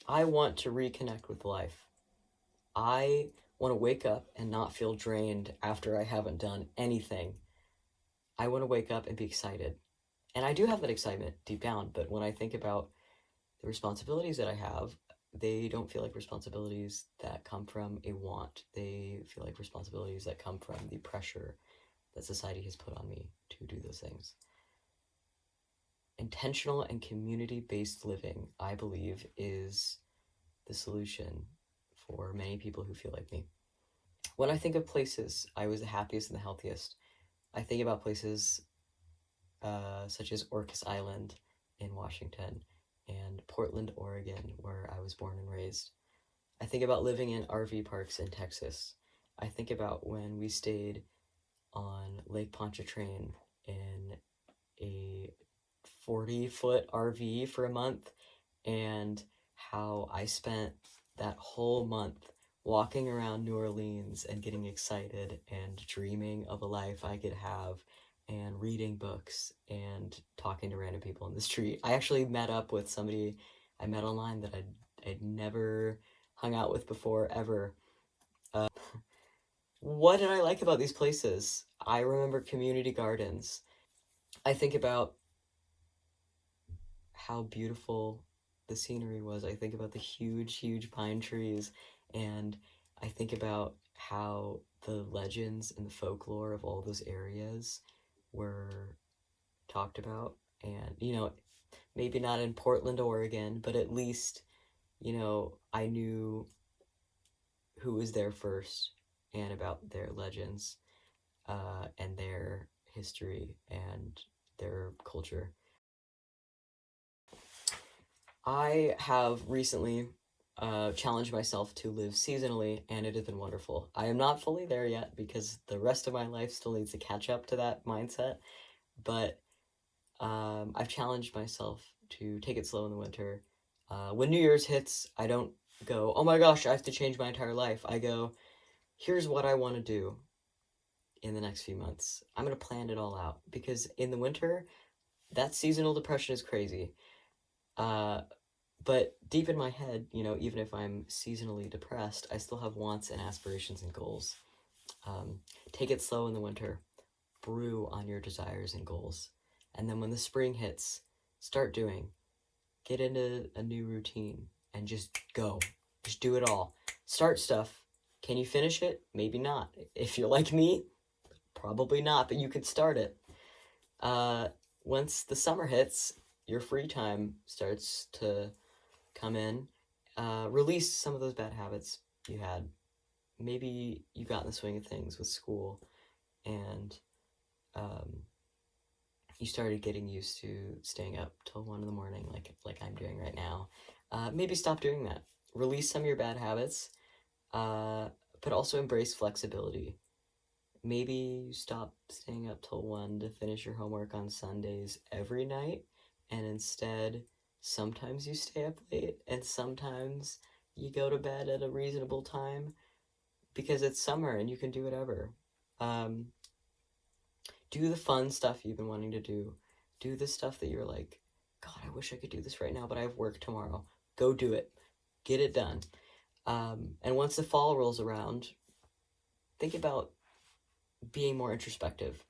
I want to reconnect with life. I want to wake up and not feel drained after I haven't done anything. I want to wake up and be excited. And I do have that excitement deep down, but when I think about the responsibilities that I have, they don't feel like responsibilities that come from a want. They feel like responsibilities that come from the pressure that society has put on me to do those things. Intentional and community based living, I believe, is the solution for many people who feel like me. When I think of places I was the happiest and the healthiest, I think about places such as Orcas Island in Washington and Portland, Oregon, where I was born and raised. I think about living in RV parks in Texas. I think about when we stayed on Lake Pontchartrain in a 40-foot RV for a month, and how I spent that whole month walking around New Orleans and getting excited and dreaming of a life I could have and reading books and talking to random people in the street. I actually met up with somebody I met online that I'd never hung out with before ever. What did I like about these places? I remember community gardens. I think about how beautiful the scenery was. I think about the huge, huge pine trees, and I think about how the legends and the folklore of all those areas were talked about. And, maybe not in Portland, Oregon, but at least, I knew who was there first and about their legends and their history and their culture. I have recently challenged myself to live seasonally, and it has been wonderful. I am not fully there yet because the rest of my life still needs to catch up to that mindset, but I've challenged myself to take it slow in the winter. When New Year's hits, I don't go, oh my gosh, I have to change my entire life. I go, here's what I want to do in the next few months. I'm going to plan it all out because in the winter, that seasonal depression is crazy. Uh, But deep in my head, even if I'm seasonally depressed, I still have wants and aspirations and goals. Take it slow in the winter, brew on your desires and goals. And then when the spring hits, start doing. Get into a new routine and just go. Just do it all. Start stuff. Can you finish it? Maybe not. If you're like me, probably not, but you could start it. Uh, Once the summer hits, your free time starts to come in, release some of those bad habits you had. Maybe you got in the swing of things with school and um, you started getting used to staying up till 1 in the morning, like I'm doing right now. Maybe stop doing that. Release some of your bad habits, uh, but also embrace flexibility. Maybe you stop staying up till 1 to finish your homework on Sundays every night, and instead, sometimes you stay up late, and sometimes you go to bed at a reasonable time because it's summer and you can do whatever. Um, do the fun stuff you've been wanting to do. Do the stuff that you're like, God, I wish I could do this right now, but I have work tomorrow. Go do it. Get it done. And once the fall rolls around, think about being more introspective.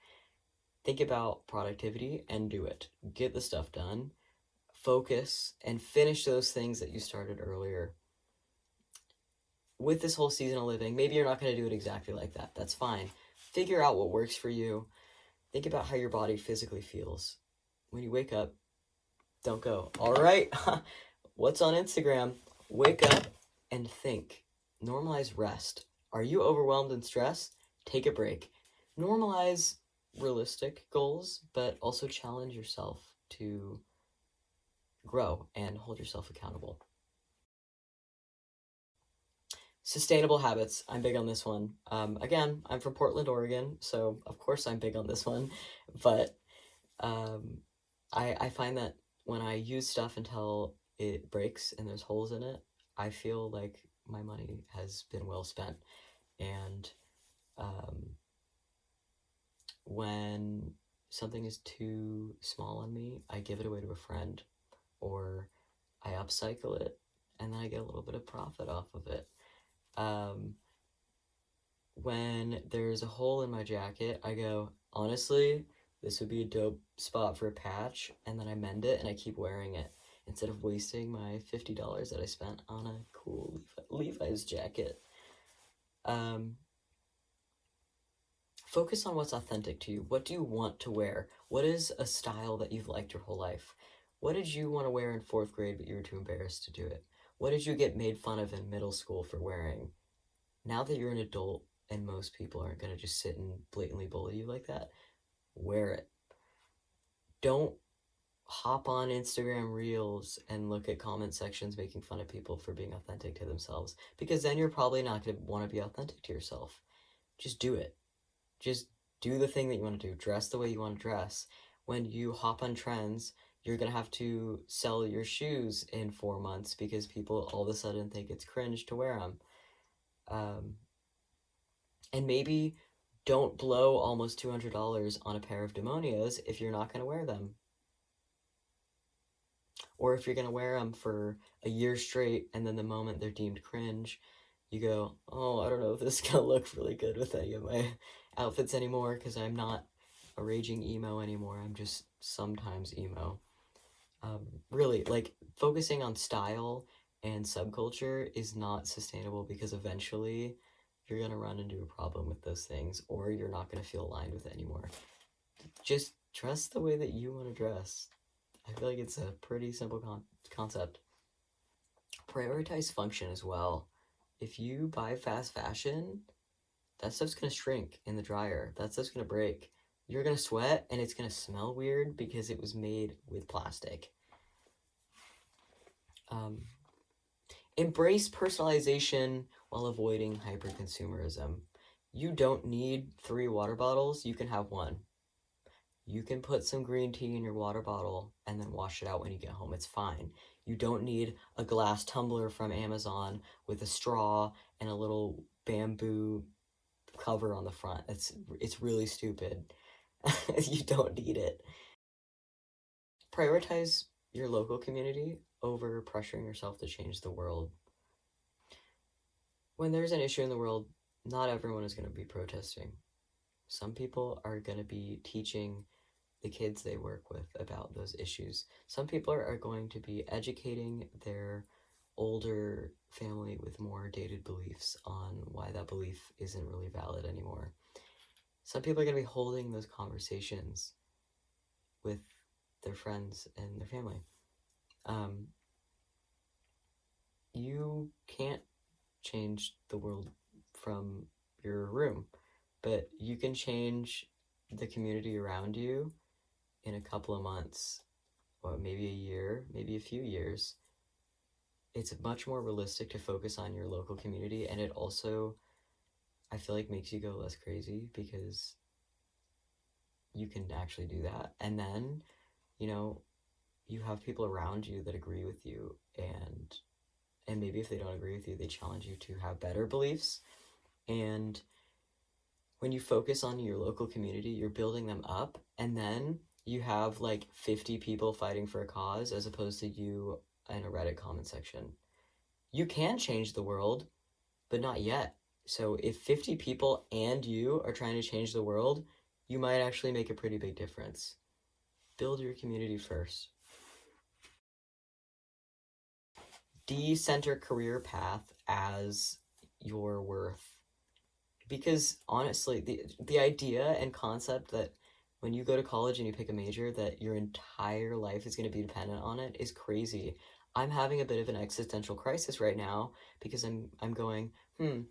Think about productivity and do it. Get the stuff done, focus, and finish those things that you started earlier. With this whole seasonal living, maybe you're not going to do it exactly like that. That's fine. Figure out what works for you. Think about how your body physically feels. When you wake up, don't go, all right, what's on Instagram? Wake up and think. Normalize rest. Are you overwhelmed and stressed? Take a break. Normalize realistic goals, but also challenge yourself to grow and hold yourself accountable. Sustainable habits. I'm big on this one. Again, I'm from Portland, Oregon, so of course I'm big on this one. But um, I find that when I use stuff until it breaks and there's holes in it, I feel like my money has been well spent. And um, when something is too small on me, I give it away to a friend or I upcycle it and then I get a little bit of profit off of it. When there's a hole in my jacket, I go, honestly, this would be a dope spot for a patch, and then I mend it and I keep wearing it instead of wasting my $50 that I spent on a cool Levi's jacket. Um, Focus on what's authentic to you. What do you want to wear? What is a style that you've liked your whole life? What did you want to wear in fourth grade, but you were too embarrassed to do it? What did you get made fun of in middle school for wearing? Now that you're an adult and most people aren't going to just sit and blatantly bully you like that, wear it. Don't hop on Instagram Reels and look at comment sections making fun of people for being authentic to themselves, because then you're probably not going to want to be authentic to yourself. Just do it. Just do the thing that you want to do. Dress the way you want to dress. When you hop on trends, you're going to have to sell your shoes in 4 months because people all of a sudden think it's cringe to wear them. And maybe don't blow almost $200 on a pair of demonias if you're not going to wear them. Or if you're going to wear them for a year straight and then the moment they're deemed cringe, you go, oh, I don't know if this is going to look really good with any of my outfits anymore because I'm not a raging emo anymore. I'm just sometimes emo. Really, like, focusing on style and subculture is not sustainable because eventually you're going to run into a problem with those things or you're not going to feel aligned with it anymore. Just dress the way that you want to dress. I feel like it's a pretty simple concept. Prioritize function as well. If you buy fast fashion, that stuff's going to shrink in the dryer. That stuff's going to break. You're going to sweat and it's going to smell weird because it was made with plastic. Embrace personalization while avoiding hyperconsumerism. You don't need 3 water bottles, you can have one. You can put some green tea in your water bottle and then wash it out when you get home. It's fine. You don't need a glass tumbler from Amazon with a straw and a little bamboo cover on the front. It's really stupid. You don't need it. Prioritize your local community over pressuring yourself to change the world. When there's an issue in the world, not everyone is going to be protesting. Some people are going to be teaching the kids they work with about those issues. Some people are going to be educating their older family with more dated beliefs on why that belief isn't really valid anymore. Some people are going to be holding those conversations with their friends and their family. You can't change the world from your room, but you can change the community around you in a couple of months, or maybe a year, maybe a few years. It's much more realistic to focus on your local community, and it also, I feel like, makes you go less crazy because you can actually do that. And then, you have people around you that agree with you, and maybe if they don't agree with you, they challenge you to have better beliefs. And when you focus on your local community, you're building them up, and then you have like 50 people fighting for a cause as opposed to you in a Reddit comment section. You can change the world, but not yet. So if 50 people and you are trying to change the world, you might actually make a pretty big difference. Build your community first. Decenter career path as your worth. Because honestly, the idea and concept that when you go to college and you pick a major that your entire life is going to be dependent on it is crazy. I'm having a bit of an existential crisis right now because I'm going, do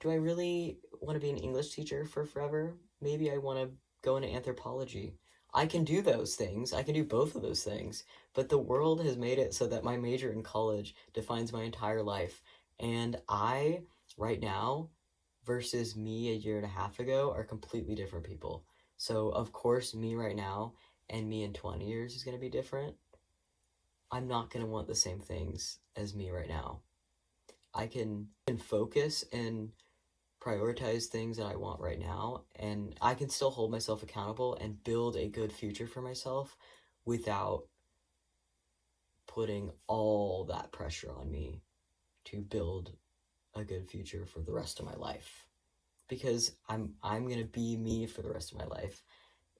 I really want to be an English teacher for forever? Maybe I want to go into anthropology. I can do those things. I can do both of those things. But the world has made it so that my major in college defines my entire life. And I, right now, versus me a year and a half ago are completely different people. So, of course, me right now and me in 20 years is going to be different. I'm not going to want the same things as me right now. I can focus and prioritize things that I want right now, and I can still hold myself accountable and build a good future for myself without putting all that pressure on me to build a good future for the rest of my life. Because I'm going to be me for the rest of my life.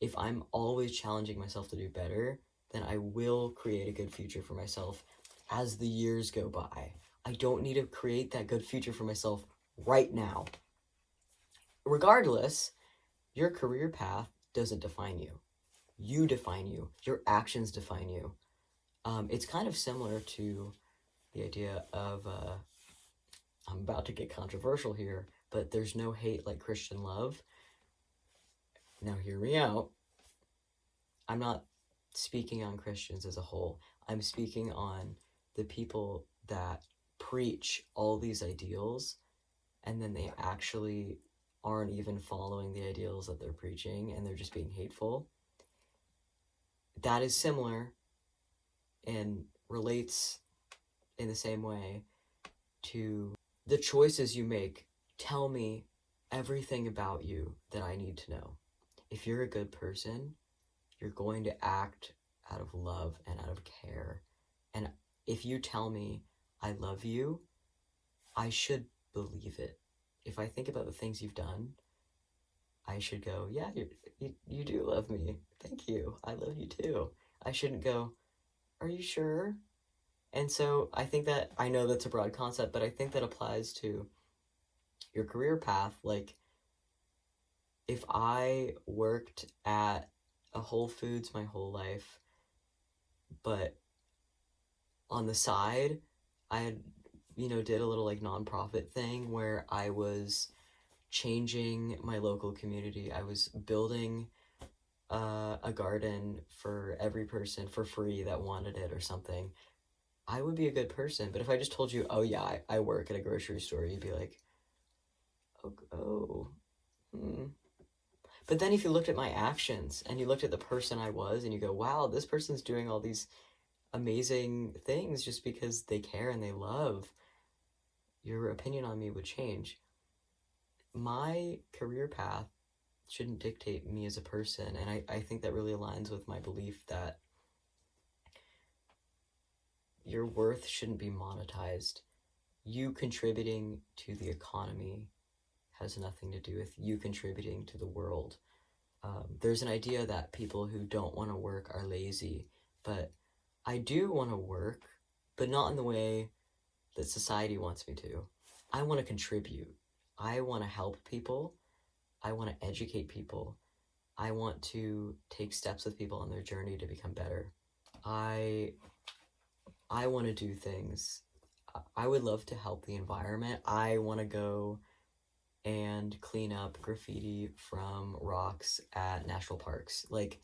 If I'm always challenging myself to do better, then I will create a good future for myself as the years go by. I don't need to create that good future for myself right now. Regardless, your career path doesn't define you. You define you. Your actions define you. It's kind of similar to the idea of, I'm about to get controversial here, but there's no hate like Christian love. Now hear me out. I'm not speaking on Christians as a whole. I'm speaking on the people that preach all these ideals and then they actually aren't even following the ideals that they're preaching and they're just being hateful. That is similar and relates in the same way to the choices you make. Tell me everything about you that I need to know. If you're a good person, you're going to act out of love and out of care. And if you tell me I love you, I should believe it. If I think about the things you've done, I should go, yeah, you do love me. Thank you. I love you too. I shouldn't go, are you sure? And so I think that, I know that's a broad concept, but I think that applies to your career path. Like, if I worked at a Whole Foods my whole life, but on the side, I had, did a little like nonprofit thing where I was changing my local community. I was building a garden for every person for free that wanted it or something. I would be a good person. But if I just told you, oh yeah, I work at a grocery store, you'd be like, oh. But then if you looked at my actions and you looked at the person I was and you go, wow, this person's doing all these amazing things just because they care and they love, your opinion on me would change. My career path shouldn't dictate me as a person, and I think that really aligns with my belief that your worth shouldn't be monetized. You contributing to the economy has nothing to do with you contributing to the world. There's an idea that people who don't want to work are lazy, but I do want to work, but not in the way that society wants me to. I want to contribute. I want to help people. I want to educate people. I want to take steps with people on their journey to become better. I want to do things. I would love to help the environment. I want to go and clean up graffiti from rocks at national parks. Like,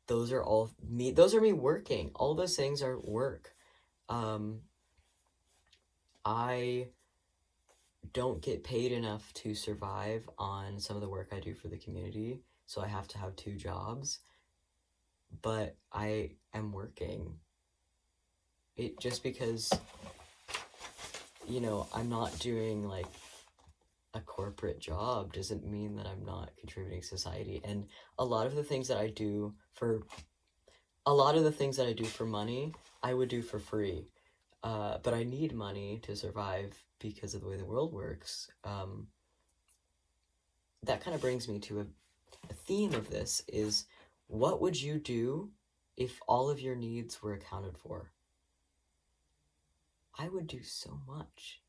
those are all me. Those are me working. All those things are work. I don't get paid enough to survive on some of the work I do for the community, so I have to have 2 jobs. But I am working. It just because, I'm not doing like a corporate job doesn't mean that I'm not contributing to society. And a lot of the things that I do for money, I would do for free. But I need money to survive because of the way the world works. That kind of brings me to a theme of this is, what would you do if all of your needs were accounted for? I would do so much.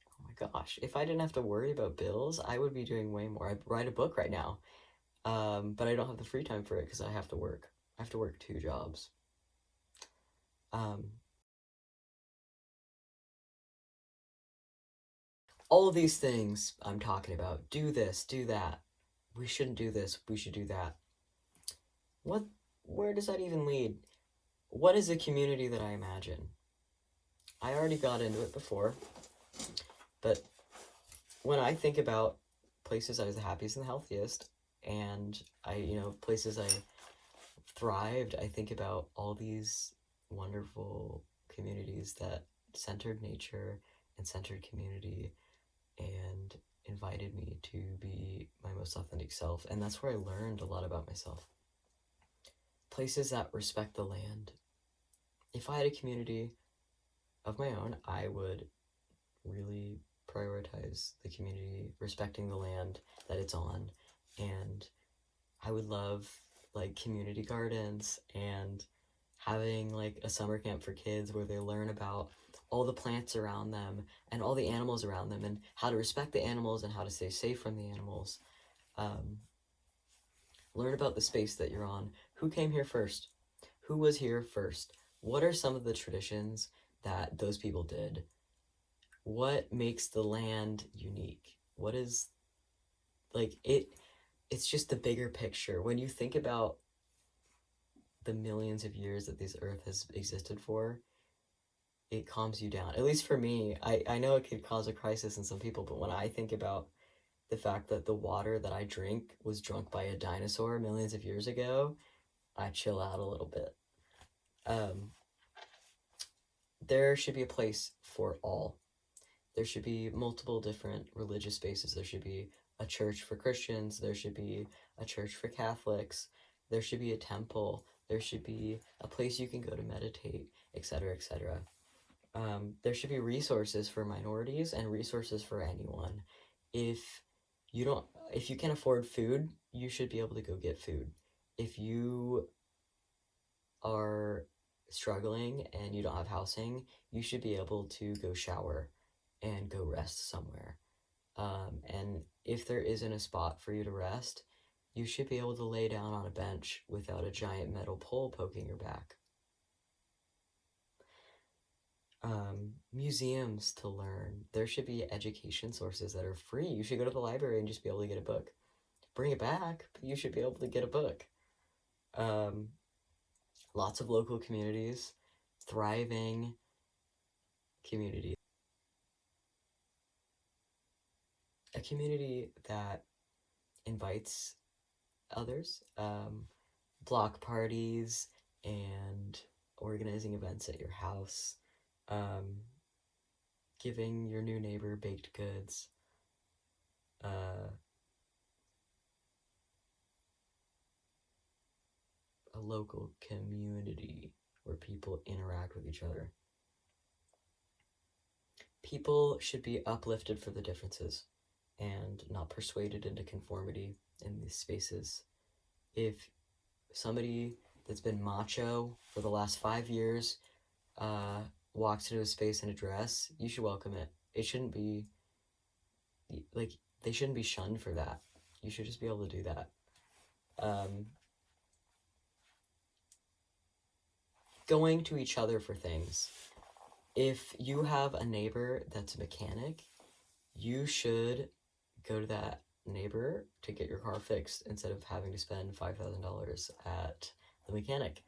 Oh my gosh. If I didn't have to worry about bills, I would be doing way more. I'd write a book right now. But I don't have the free time for it because I have to work. I have to work 2 jobs. All these things I'm talking about. Do this, do that. We shouldn't do this, we should do that. Where does that even lead? What is the community that I imagine? I already got into it before, but when I think about places I was the happiest and the healthiest, and places I thrived, I think about all these wonderful communities that centered nature and centered community and invited me to be my most authentic self. And that's where I learned a lot about myself. Places that respect the land, if I had a community of my own, I would really prioritize the community, respecting the land that it's on, and I would love like community gardens and having like a summer camp for kids where they learn about all the plants around them and all the animals around them and how to respect the animals and how to stay safe from the animals. Um, Learn about the space that you're on. Who came here first? Who was here first? What are some of the traditions that those people did? What makes the land unique? What is like it's just the bigger picture. When you think about the millions of years that this earth has existed for, it calms you down. At least for me, I know it could cause a crisis in some people, but when I think about the fact that the water that I drink was drunk by a dinosaur millions of years ago, I chill out a little bit. Um, there should be a place for all. There should be multiple different religious spaces. There should be a church for Christians. There should be a church for Catholics. There should be a temple. There should be a place you can go to meditate, etc., etc. There should be resources for minorities and resources for anyone. If you don't, if you can afford food, you should be able to go get food. If you are struggling and you don't have housing, you should be able to go shower and go rest somewhere. And if there isn't a spot for you to rest, you should be able to lay down on a bench without a giant metal pole poking your back. Museums to learn. There should be education sources that are free. You should go to the library and just be able to get a book. Bring it back, but you should be able to get a book. Um, Lots of local communities, thriving communities. A community that invites others, block parties, and organizing events at your house, um, giving your new neighbor baked goods, uh, a local community where people interact with each other. People should be uplifted for the differences and not persuaded into conformity in these spaces. If somebody that's been macho for the last 5 years uh, walks into a space in a dress, you should welcome it. It shouldn't be like they shouldn't be shunned for that. You should just be able to do that. Um, Going to each other for things. If you have a neighbor that's a mechanic, you should go to that neighbor to get your car fixed instead of having to spend $5,000 at the mechanic.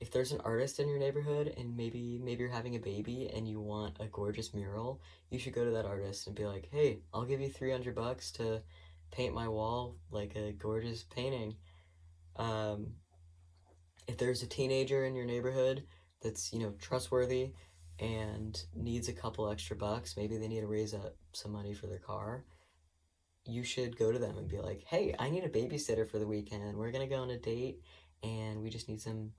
If there's an artist in your neighborhood and maybe you're having a baby and you want a gorgeous mural, you should go to that artist and be like, "Hey, I'll give you $300 to paint my wall like a gorgeous painting." Um, if there's a teenager in your neighborhood that's trustworthy and needs a couple extra bucks, maybe they need to raise up some money for their car, you should go to them and be like, "Hey, I need a babysitter for the weekend. We're gonna go on a date and we just need some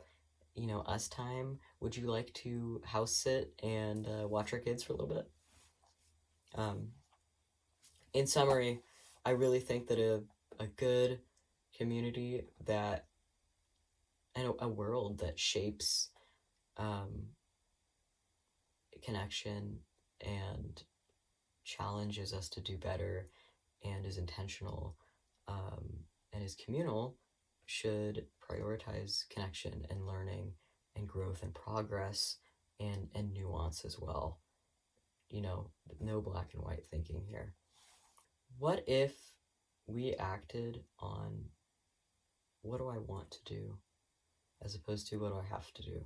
us time. Would you like to house sit and watch our kids for a little bit?" Um, in summary, I really think that a good community that and a world that shapes um, connection and challenges us to do better and is intentional um, and is communal should prioritize connection and learning and growth and progress and nuance as well. No black and white thinking here. What if we acted on what do I want to do as opposed to what do I have to do?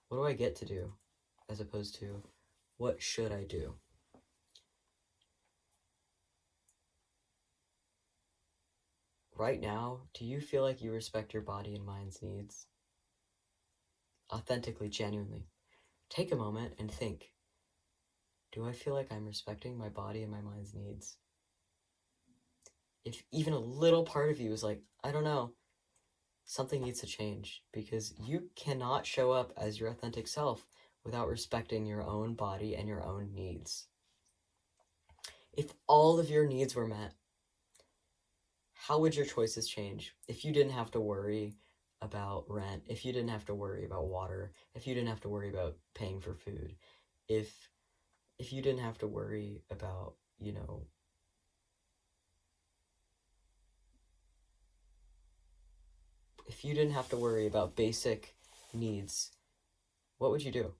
What do I get to do as opposed to what should I do? Right now, do you feel like you respect your body and mind's needs? Authentically, genuinely. Take a moment and think, do I feel like I'm respecting my body and my mind's needs? If even a little part of you is like, I don't know, something needs to change, because you cannot show up as your authentic self without respecting your own body and your own needs. If all of your needs were met, how would your choices change? If you didn't have to worry about rent, if you didn't have to worry about water, if you didn't have to worry about paying for food, if you didn't have to worry about, if you didn't have to worry about basic needs, what would you do?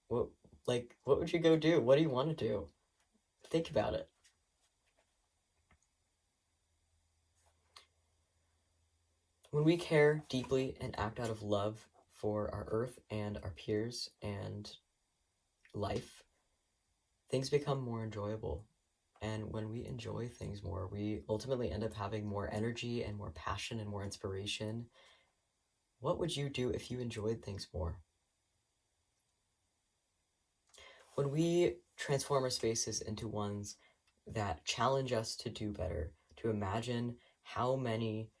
What what would you go do? What do you want to do? Think about it. When we care deeply and act out of love for our earth and our peers and life, things become more enjoyable. And when we enjoy things more, we ultimately end up having more energy and more passion and more inspiration. What would you do if you enjoyed things more? When we transform our spaces into ones that challenge us to do better, to imagine how many.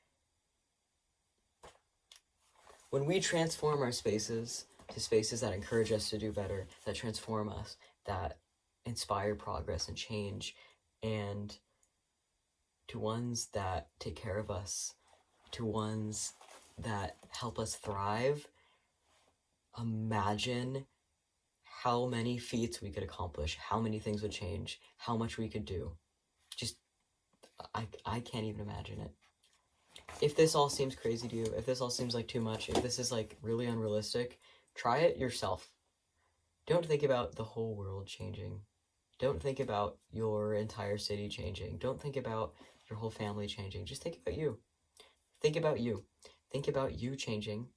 When we transform our spaces to spaces that encourage us to do better, that transform us, that inspire progress and change, and to ones that take care of us, to ones that help us thrive, imagine how many feats we could accomplish, how many things would change, how much we could do. Just, I can't even imagine it. If this all seems crazy to you, if this all seems like too much, if this is like really unrealistic, try it yourself. Don't think about the whole world changing. Don't think about your entire city changing. Don't think about your whole family changing. Just think about you. Think about you. Think about you changing.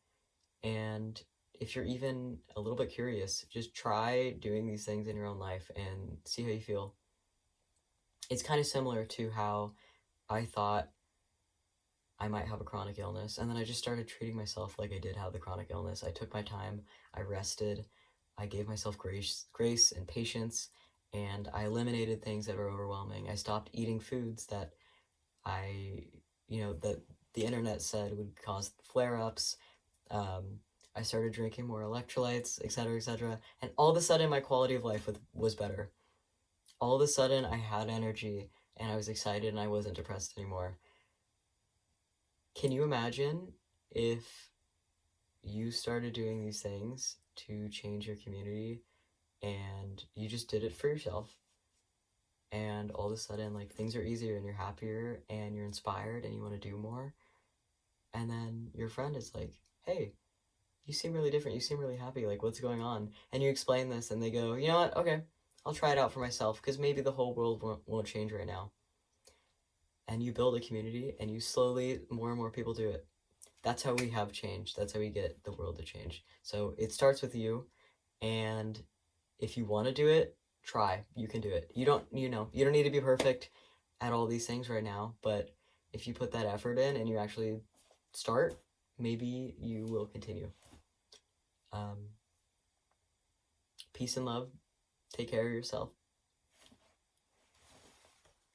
And if you're even a little bit curious, just try doing these things in your own life and see how you feel. It's kind of similar to how I thought I might have a chronic illness, and then I just started treating myself like I did have the chronic illness. I took my time, I rested, I gave myself grace and patience, and I eliminated things that were overwhelming. I stopped eating foods that that the internet said would cause flare-ups. I started drinking more electrolytes, etc., etc., and all of a sudden my quality of life was better. All of a sudden I had energy, and I was excited, and I wasn't depressed anymore. Can you imagine if you started doing these things to change your community, and you just did it for yourself, and all of a sudden like things are easier and you're happier and you're inspired and you want to do more, and then your friend is like, hey, you seem really different, you seem really happy, like what's going on? And you explain this, and they go, you know what, okay, I'll try it out for myself, because maybe the whole world won't change right now. And you build a community, and you slowly, more and more people do it. That's how we have change. That's how we get the world to change. So it starts with you, and if you want to do it, try. You can do it. You don't need to be perfect at all these things right now, but if you put that effort in and you actually start, maybe you will continue. Peace and love. Take care of yourself.